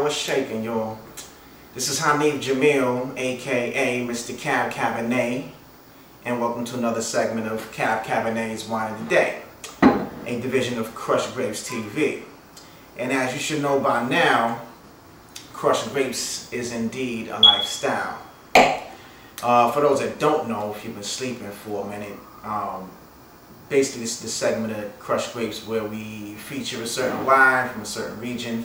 Yo, what's shaking, yo? This is Hanif-Jamiyl, aka Mr. Cab Cabernet, and welcome to another segment of Cab Cabernet's Wine of the Day, a division of Krushed Grapes TV. And as you should know by now, Krushed Grapes is indeed a lifestyle. For those that don't know, if you've been sleeping for a minute, basically this is the segment of Krushed Grapes where we feature a certain wine from a certain region,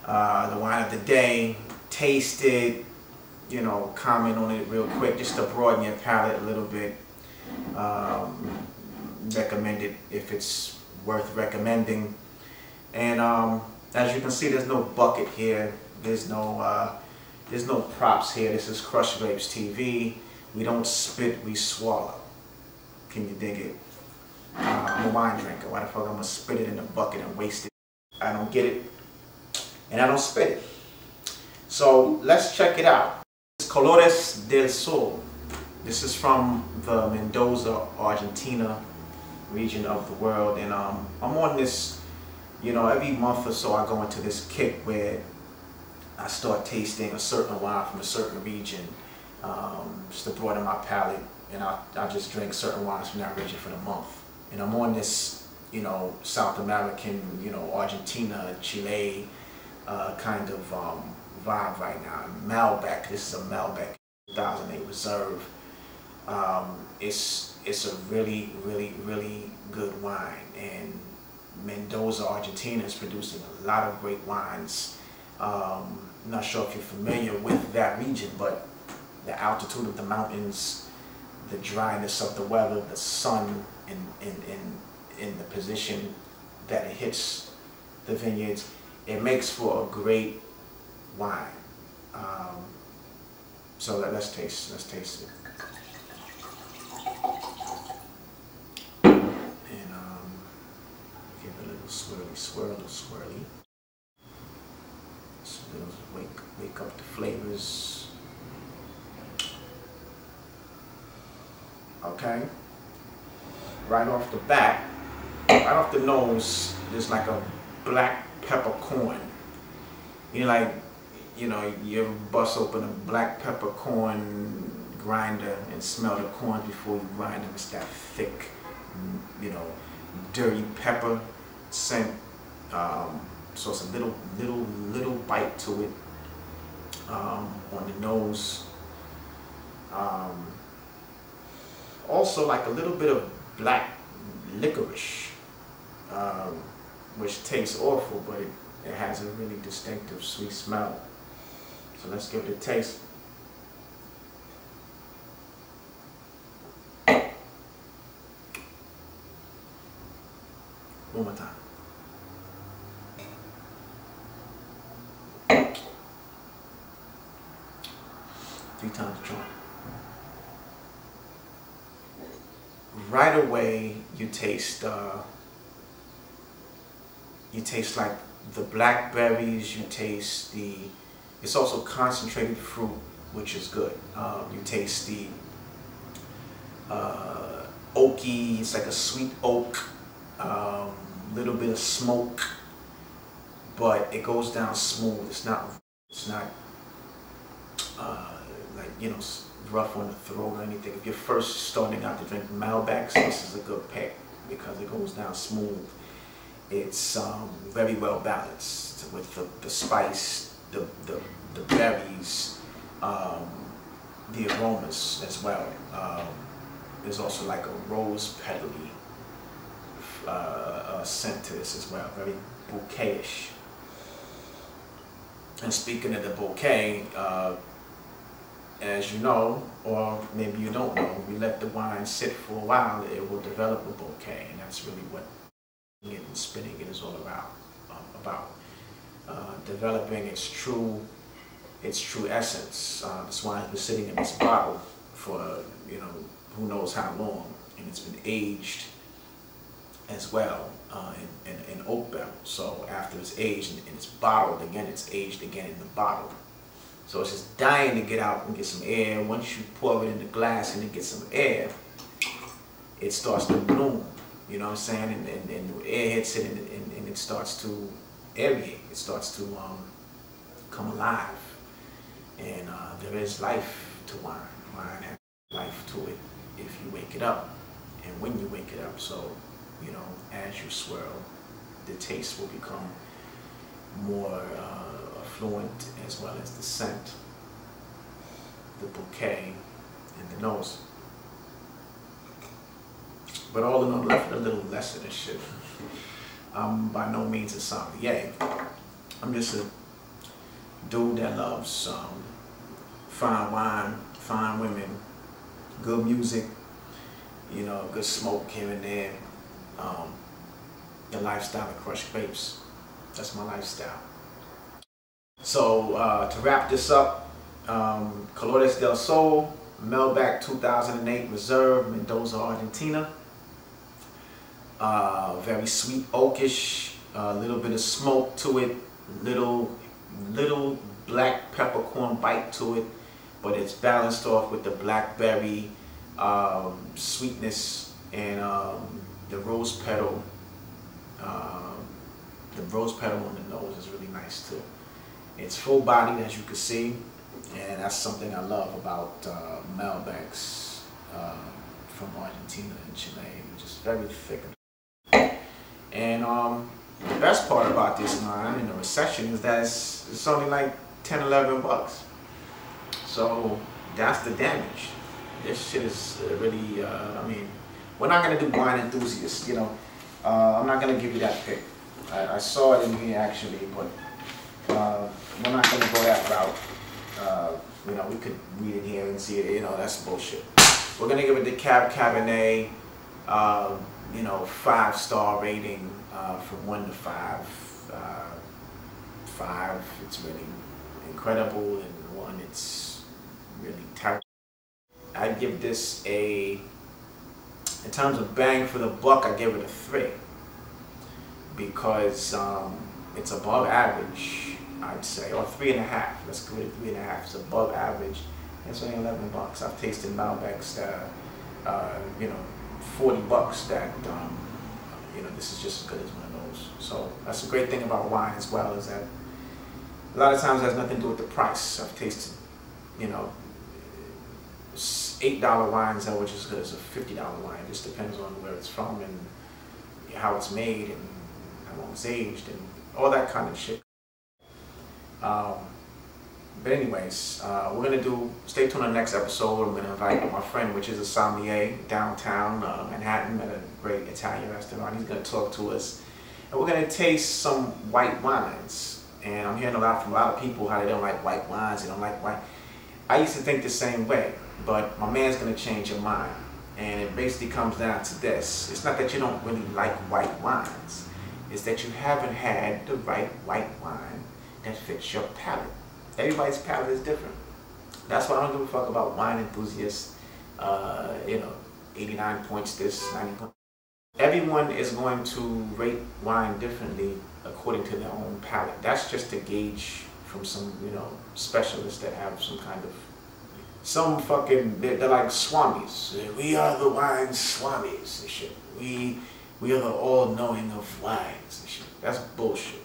the wine of the day, taste it, you know, comment on it real quick just to broaden your palate a little bit, recommend it if it's worth recommending. And as you can see, there's no bucket here, there's no props here. This is Krushed Grapes TV. We don't spit, we swallow. Can you dig it? I'm a wine drinker. Why the fuck I'm gonna spit it in a bucket and waste it? I don't get it, and I don't spit it. So let's check it out. It's Colores del Sol. This is from the Mendoza, Argentina region of the world, and I'm on this, you know, every month or so I go into this kick where I start tasting a certain wine from a certain region, just to broaden my palate, and I just drink certain wines from that region for the month. And I'm on this, you know, South American, you know, Argentina, Chile kind of vibe right now. Malbec, this is a Malbec 2008 Reserve. It's a really, really, really good wine, and Mendoza, Argentina is producing a lot of great wines. I'm not sure if you're familiar with that region, but the altitude of the mountains, the dryness of the weather, the sun in the position that it hits the vineyards, it makes for a great wine. So let's taste it. And give it a little swirly. So wake up the flavors. Okay. Right off the bat, right off the nose, there's like a black peppercorn. You know, you ever bust open a black peppercorn grinder and smell the corn before you grind them. It's that thick, you know, dirty pepper scent. So it's a little bite to it on the nose. Also like a little bit of black licorice, which tastes awful, but it has a really distinctive sweet smell. So let's give it a taste. One more time. 3 times strong. Right away, you taste like the blackberries. You taste it's also concentrated fruit, which is good. You taste the oaky. It's like a sweet oak, little bit of smoke, but it goes down smooth. It's not like, you know, rough on the throat or anything. If you're first starting out to drink Malbecs, this is a good pick because it goes down smooth. It's very well balanced with the spice, the berries, the aromas as well. There's also like a rose petally scent to this as well, very bouquet-ish. And speaking of the bouquet, as you know, or maybe you don't know, we let the wine sit for a while, it will develop a bouquet, and that's really what and spinning it is all about developing its true essence. This wine has been sitting in this bottle for, you know, who knows how long, and it's been aged as well in oak barrel. So after it's aged and it's bottled again, it's aged again in the bottle. So it's just dying to get out and get some air. Once you pour it in the glass and it gets some air, it starts to bloom. You know what I'm saying? And the air hits it and it starts to aerate. It starts to come alive. And there is life to wine. Wine has life to it if you wake it up and when you wake it up. So, you know, as you swirl, the taste will become more affluent, as well as the scent, the bouquet, and the nose. But all in all, left with a little less of this shit. I'm by no means a sommelier. I'm just a dude that loves fine wine, fine women, good music, you know, good smoke here and there. The lifestyle of Krushed Grapes. That's my lifestyle. So to wrap this up, Colores del Sol, Malbec 2008 Reserve, Mendoza, Argentina. Very sweet, oakish, a little bit of smoke to it, little black peppercorn bite to it, but it's balanced off with the blackberry sweetness and the rose petal. The rose petal on the nose is really nice too. It's full bodied, as you can see, and that's something I love about Malbecs from Argentina and Chile. Just very thick. And the best part about this wine in the Recession is that it's only like 10, 11 bucks. So that's the damage. This shit is really, I mean, we're not gonna do wine enthusiasts, you know. I'm not gonna give you that pick. I saw it in here actually, but we're not gonna go that route. You know, we could read it here and see it, you know, that's bullshit. We're gonna give it the Cab Cabernet, you know, 5-star rating from 1 to 5. 5, it's really incredible, and 1, it's really terrible. I give this in terms of bang for the buck, I give it a 3 because it's above average, I'd say, or 3.5. Let's give it a 3.5. It's above average. It's only 11 bucks. I've tasted Malbecs that, you know, 40 bucks that, you know, this is just as good as one of those. So that's a great thing about wine as well, is that a lot of times it has nothing to do with the price. I've tasted, you know, $8 wines that were just as good as a $50 wine. It just depends on where it's from and how it's made and how long it's aged and all that kind of shit. But anyways, we're gonna stay tuned on the next episode. I'm gonna invite my friend, which is a sommelier downtown Manhattan at a great Italian restaurant. He's gonna talk to us, and we're gonna taste some white wines. And I'm hearing a lot from a lot of people how they don't like white wines, they don't like white. I used to think the same way, but my man's gonna change your mind. And it basically comes down to this. It's not that you don't really like white wines. It's that you haven't had the right white wine that fits your palate. Everybody's palate is different. That's why I don't give a fuck about wine enthusiasts. You know, 89 points this, 90 points. Everyone is going to rate wine differently according to their own palate. That's just a gauge from some, you know, specialists that have some kind of, they're like swamis. We are the wine swamis and shit. We are the all-knowing of wines and shit. That's bullshit.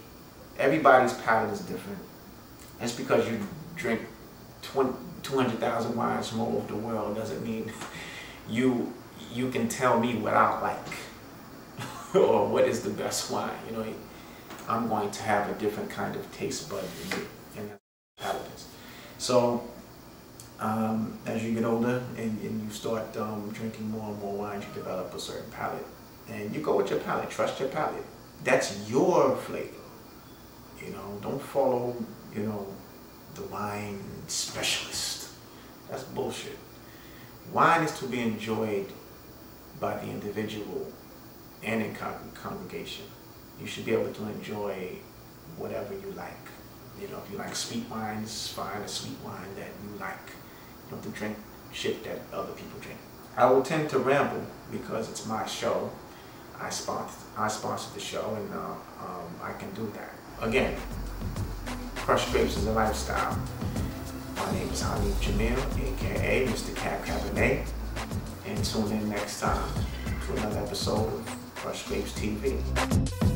Everybody's palate is different. Just because you drink 200,000 wines from all over the world doesn't mean you can tell me what I like or what is the best wine. You know, I'm going to have a different kind of taste bud than you, and that's what palate is. So as you get older and you start drinking more and more wines, you develop a certain palate, and you go with your palate. Trust your palate. That's your flavor. You know, don't follow, you know, the wine specialist. That's bullshit. Wine is to be enjoyed by the individual and in congregation. You should be able to enjoy whatever you like. You know, if you like sweet wines, find a sweet wine that you like. You don't have to drink shit that other people drink. I will tend to ramble because it's my show. I sponsor the show, and I can do that. Again, Krushed Grapes is a lifestyle. My name is Hanif-Jamiyl, aka Mr. Cab Cabernet, and tune in next time to another episode of Krushed Grapes TV.